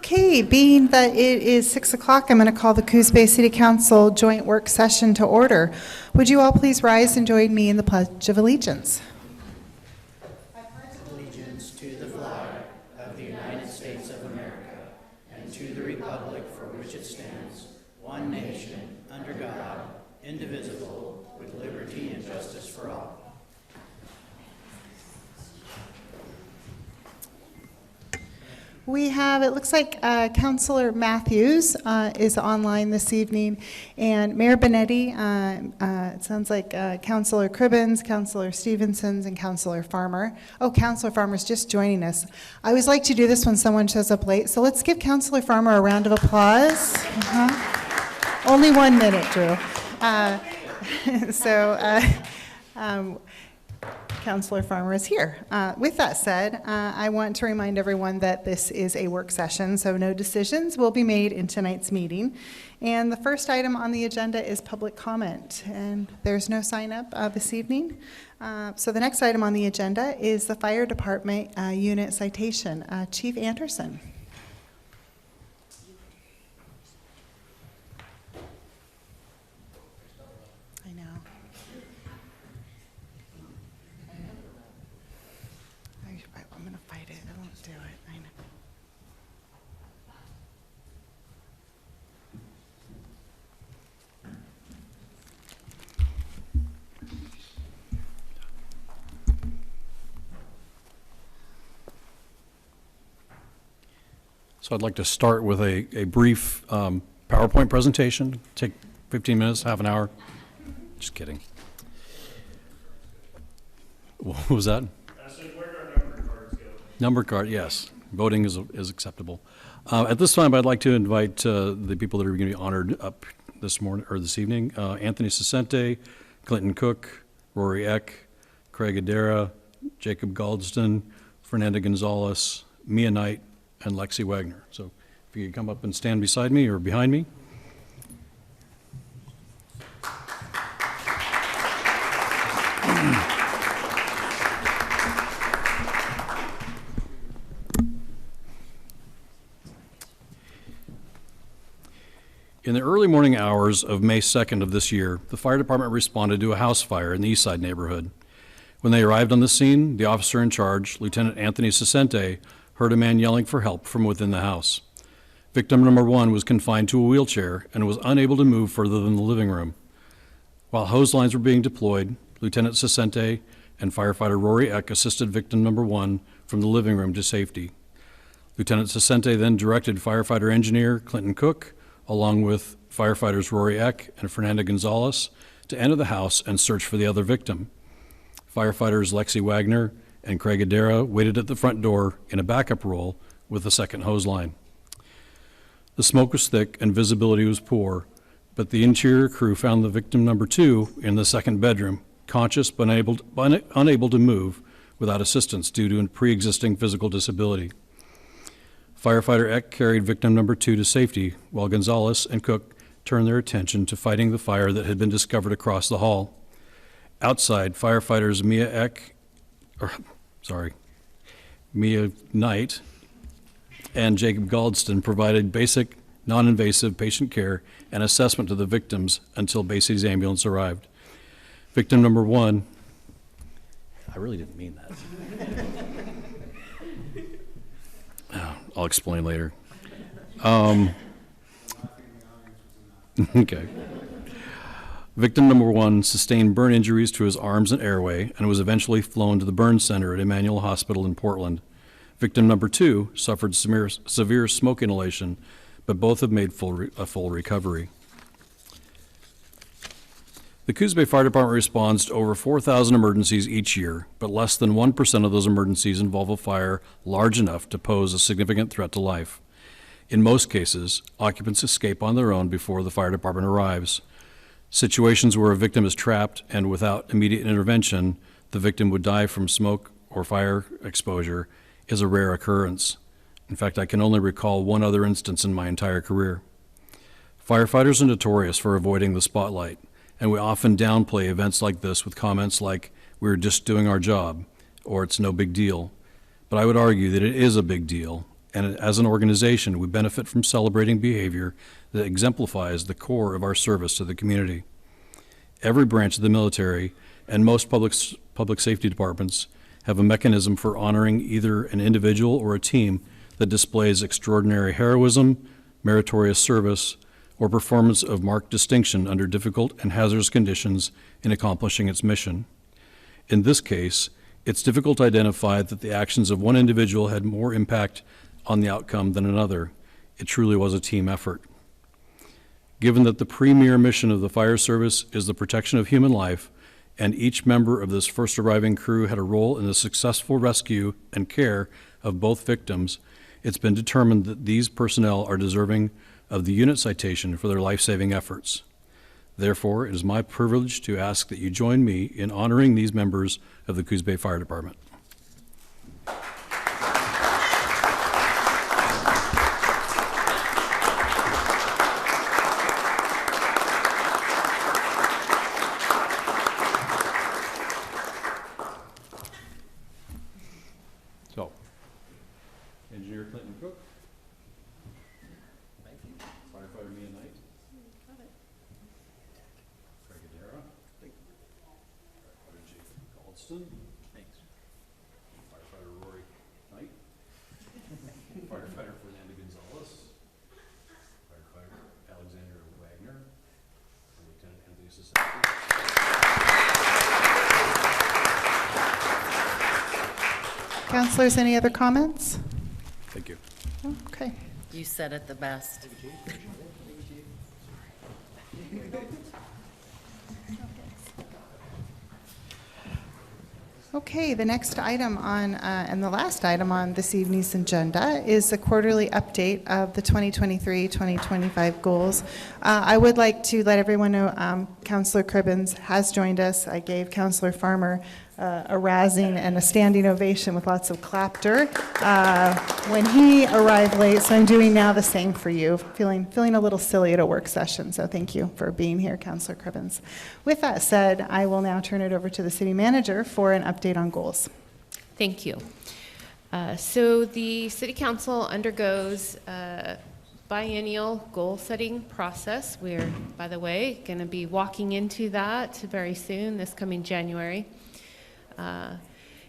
Okay, being that it is 6 o'clock, I'm going to call the Coos Bay City Council joint work session to order. Would you all please rise and join me in the Pledge of Allegiance? I pledge allegiance to the flag of the United States of America and to the republic for which it stands, one nation, under God, indivisible, with liberty and justice for all. We have, it looks like Councillor Matthews is online this evening, and Mayor Benetti, it sounds like Councillor Cribbins, Councillor Stevensons, and Councillor Farmer. Oh, Councillor Farmer's just joining us. I always like to do this when someone shows up late, so let's give Councillor Farmer a round of applause. Only 1 minute, Drew. Councillor Farmer is here. With that said, I want to remind everyone that this is a work session, so no decisions will be made in tonight's meeting. And the first item on the agenda is public comment, and there's no sign up this evening. So the next item on the agenda is the Fire Department unit citation. Chief Anderson. So I'd like to start with a brief PowerPoint presentation. Take 15 minutes, half an hour. Just kidding. What was that? I said, where do our number cards go? Number card, yes. Voting is acceptable. At this time, I'd like to invite the people that are going to be honored up this morning or this evening: Anthony Cicente, Clinton Cook, Rory Eck, Craig Adera, Jacob Galdston, Fernanda Gonzalez, Mia Knight, and Lexi Wagner. So if you could come up and stand beside me or behind me. In the early morning hours of May 2nd of this year, the fire department responded to a house fire in the Eastside neighborhood. When they arrived on the scene, the officer in charge, Lieutenant Anthony Cicente, heard a man yelling for help from within the house. Victim number 1 was confined to a wheelchair and was unable to move further than the living room. While hose lines were being deployed, Lieutenant Cicente and firefighter Rory Eck assisted victim number 1 from the living room to safety. Lieutenant Cicente then directed firefighter engineer Clinton Cook, along with firefighters Rory Eck and Fernanda Gonzalez, to enter the house and search for the other victim. Firefighters Lexi Wagner and Craig Adera waited at the front door in a backup role with the second hose line. The smoke was thick and visibility was poor, but the interior crew found the victim number 2 in the second bedroom, conscious but unable to move without assistance due to a pre-existing physical disability. Firefighter Eck carried victim number 2 to safety, while Gonzalez and Cook turned their attention to fighting the fire that had been discovered across the hall. Outside, firefighters Mia Knight and Jacob Galdston provided basic, non-invasive patient care and assessment to the victims until Bay City's ambulance arrived. Victim number 1, I really didn't mean that. I'll explain later. Okay. Victim number 1 sustained burn injuries to his arms and airway and was eventually flown to the burn center at Emmanuel Hospital in Portland. Victim number 2 suffered severe smoke inhalation, but both have made a full recovery. The Coos Bay Fire Department responds to over 4,000 emergencies each year, but less than 1% of those emergencies involve a fire large enough to pose a significant threat to life. In most cases, occupants escape on their own before the fire department arrives. Situations where a victim is trapped and without immediate intervention, the victim would die from smoke or fire exposure is a rare occurrence. In fact, I can only recall one other instance in my entire career. Firefighters are notorious for avoiding the spotlight, and we often downplay events like this with comments like, "We were just doing our job," or "It's no big deal." But I would argue that it is a big deal, and as an organization, we benefit from celebrating behavior that exemplifies the core of our service to the community. Every branch of the military and most public safety departments have a mechanism for honoring either an individual or a team that displays extraordinary heroism, meritorious service, or performance of marked distinction under difficult and hazardous conditions in accomplishing its mission. In this case, it's difficult to identify that the actions of one individual had more impact on the outcome than another. It truly was a team effort. Given that the premier mission of the fire service is the protection of human life, and each member of this first arriving crew had a role in the successful rescue and care of both victims, it's been determined that these personnel are deserving of the unit citation for their life-saving efforts. Therefore, it is my privilege to ask that you join me in honoring these members of the Coos Bay Fire Department. So, Engineer Clinton Cook. Thank you. Firefighter Mia Knight. Brigadera. Firefighter Jacob Galdston. Thanks. Firefighter Rory Knight. Firefighter Fernando Gonzalez. Firefighter Alexander Wagner. And Lieutenant Anthony Sasaki. Councilors, any other comments? Thank you. Okay. You said it the best. Okay, the next item on, and the last item on this evening's agenda is the quarterly update of the 2023-2025 goals. I would like to let everyone know Councillor Cribbins has joined us. I gave Councillor Farmer a rousing and a standing ovation with lots of clapter when he arrived late, so I'm doing now the same for you. Feeling a little silly at a work session, so thank you for being here, Councillor Cribbins. With that said, I will now turn it over to the city manager for an update on goals. Thank you. So the City Council undergoes a biennial goal-setting process. We're, by the way, going to be walking into that very soon, this coming January.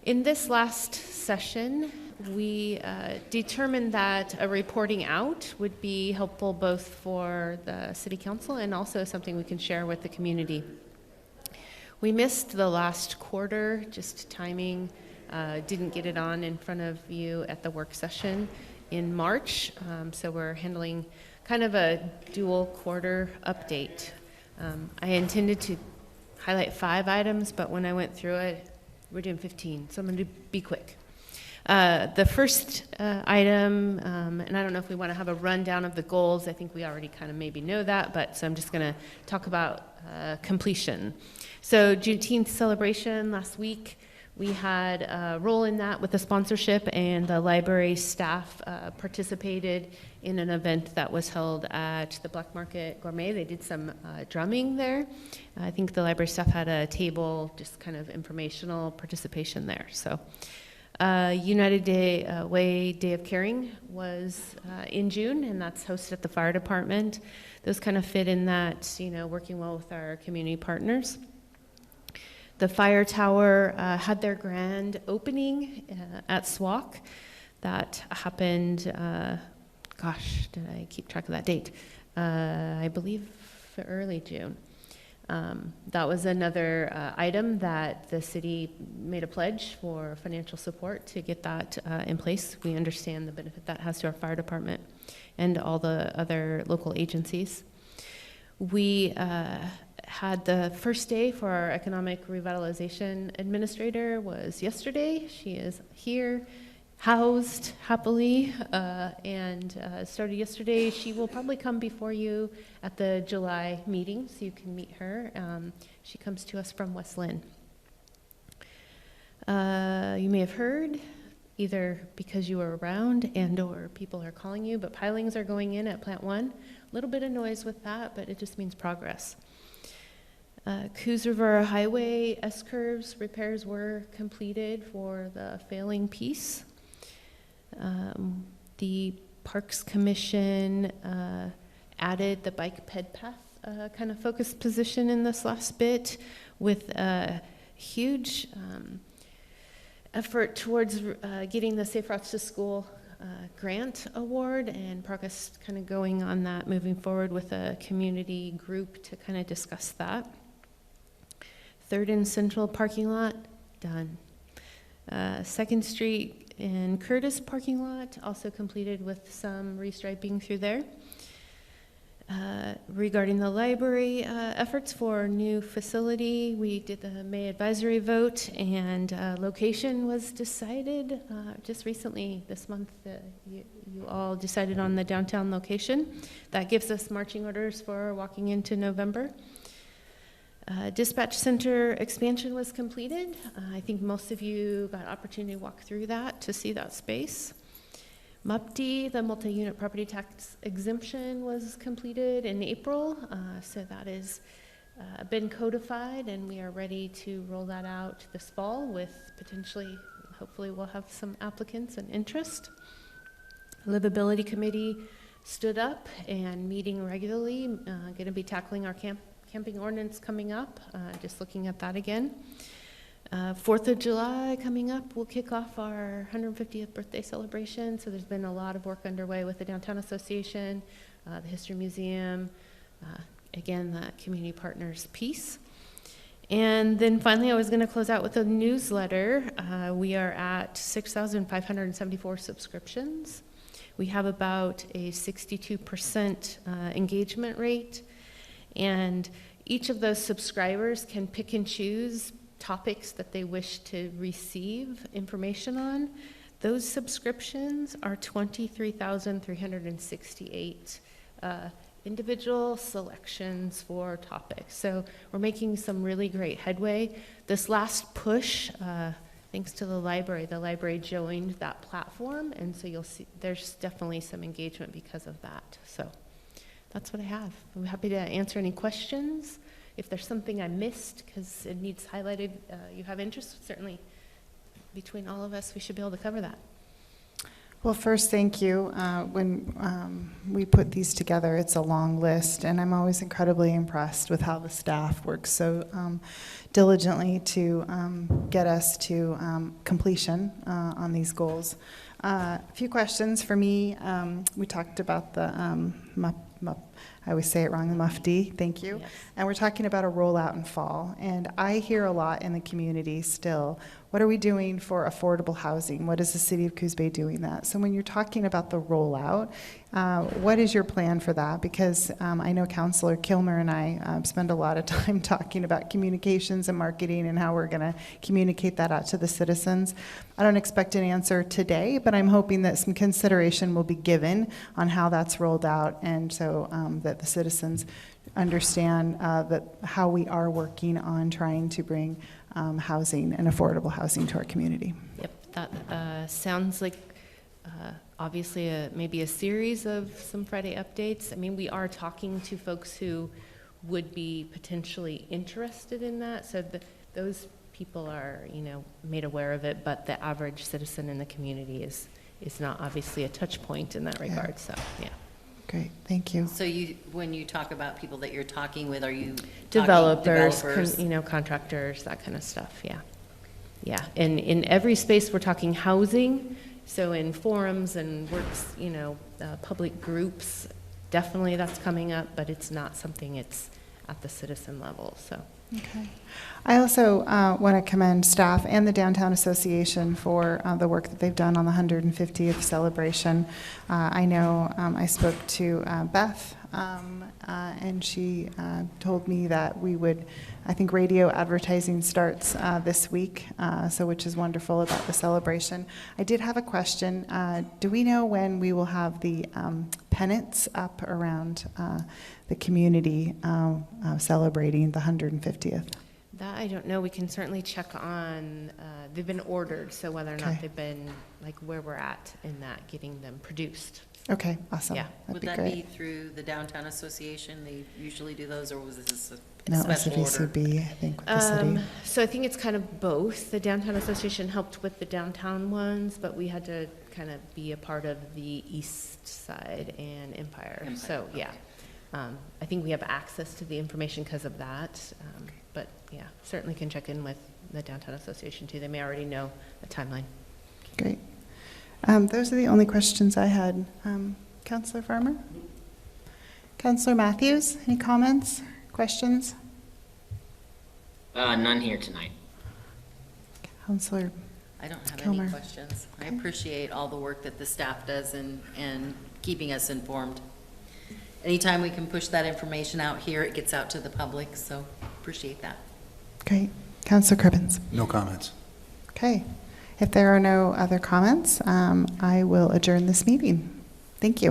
In this last session, we determined that a reporting out would be helpful both for the City Council and also something we can share with the community. We missed the last quarter, just timing, didn't get it on in front of you at the work session in March, so we're handling kind of a dual quarter update. I intended to highlight 5 items, but when I went through it, we're doing 15, so I'm going to be quick. The first item, and I don't know if we want to have a rundown of the goals. I think we already kind of maybe know that, but so I'm just going to talk about completion. So Juneteenth celebration last week, we had a role in that with the sponsorship, and the library staff participated in an event that was held at the Black Market Gourmet. They did some drumming there. I think the library staff had a table, just kind of informational participation there. So United Way Day of Caring was in June, and that's hosted at the fire department. Those kind of fit in that, you know, working well with our community partners. The fire tower had their grand opening at SWAC. That happened, gosh, did I keep track of that date? I believe early June. That was another item that the city made a pledge for financial support to get that in place. We understand the benefit that has to our fire department and all the other local agencies. We had the first day for our economic revitalization administrator was yesterday. She is here, housed happily, and started yesterday. She will probably come before you at the July meeting, so you can meet her. She comes to us from West Lynn. You may have heard, either because you were around and or people are calling you, but pilings are going in at Plant 1. A little bit of noise with that, but it just means progress. Coos River Highway S-curves repairs were completed for the failing piece. The Parks Commission added the bike ped path kind of focused position in this last bit with a huge effort towards getting the Safe Routes to School grant award, and progress kind of going on that, moving forward with a community group to kind of discuss that. 3rd and Central parking lot, done. 2nd Street and Curtis parking lot, also completed with some restriping through there. Regarding the library efforts for new facility, we did the May advisory vote, and location was decided just recently this month. You all decided on the downtown location. That gives us marching orders for walking into November. Dispatch center expansion was completed. I think most of you got opportunity to walk through that to see that space. MUPD, the multi-unit property tax exemption, was completed in April, so that has been codified, and we are ready to roll that out this fall with potentially, hopefully we'll have some applicants and interest. Livability Committee stood up and meeting regularly, going to be tackling our camping ordinance coming up, just looking at that again. 4th of July coming up, we'll kick off our 150th birthday celebration. So there's been a lot of work underway with the Downtown Association, the History Museum, again, the community partners piece. And then finally, I was going to close out with a newsletter. We are at 6,574 subscriptions. We have about a 62% engagement rate. And each of those subscribers can pick and choose topics that they wish to receive information on. Those subscriptions are 23,368 individual selections for topics. So we're making some really great headway. This last push, thanks to the library joined that platform, and so you'll see there's definitely some engagement because of that. So that's what I have. I'm happy to answer any questions. If there's something I missed because it needs highlighted, you have interest, certainly between all of us, we should be able to cover that. Well, first, thank you. When we put these together, it's a long list, and I'm always incredibly impressed with how the staff works so diligently to get us to completion on these goals. A few questions for me. We talked about the I always say it wrong, the MUFD, thank you. Yes. And we're talking about a rollout in fall. And I hear a lot in the community still, what are we doing for affordable housing? What is the city of Coos Bay doing that? So when you're talking about the rollout, what is your plan for that? Because I know Councilor Kilmer and I spend a lot of time talking about communications and marketing and how we're going to communicate that out to the citizens. I don't expect an answer today, but I'm hoping that some consideration will be given on how that's rolled out, and so that the citizens understand that how we are working on trying to bring housing and affordable housing to our community. Yep, that sounds like obviously maybe a series of some Friday updates. I mean, we are talking to folks who would be potentially interested in that, so those people are, made aware of it, but the average citizen in the community is not obviously a touch point in that regard, so yeah. Great, thank you. So when you talk about people that you're talking with, are you Developers, developers? contractors, that kind of stuff, yeah. Yeah, and in every space, we're talking housing, so in forums and works, public groups, definitely that's coming up, but it's not something it's at the citizen level, so. Okay. I also want to commend staff and the Downtown Association for the work that they've done on the 150th celebration. I know I spoke to Beth, and she told me that we would, I think radio advertising starts this week, which is wonderful about the celebration. I did have a question. Do we know when we will have the pennants up around the community celebrating the 150th? That I don't know. We can certainly check on, they've been ordered, so whether or not Okay. they've been, like where we're at in that, getting them produced. Okay, awesome. Yeah. That'd Would be that great. be through the Downtown Association? They usually do those, or was this a No, it was the special order? VCB, I think, with the city. So I think it's kind of both. The Downtown Association helped with the downtown ones, but we had to kind of be a part of the east side and Empire. Empire, So, yeah. I think we have access to the information because of that. But yeah, certainly can check in with the Downtown Association too. They may already know the timeline. Great. Those are the only questions I had. Councillor Farmer? Councillor Matthews, any comments, questions? None here tonight. Councillor, I don't have Kilmer. any questions. I appreciate all the work that the staff does and keeping us informed. Anytime we can push that information out here, it gets out to the public, so appreciate that. great. Councillor Cribbins? No comments. Okay. If there are no other comments, I will adjourn this meeting. Thank you.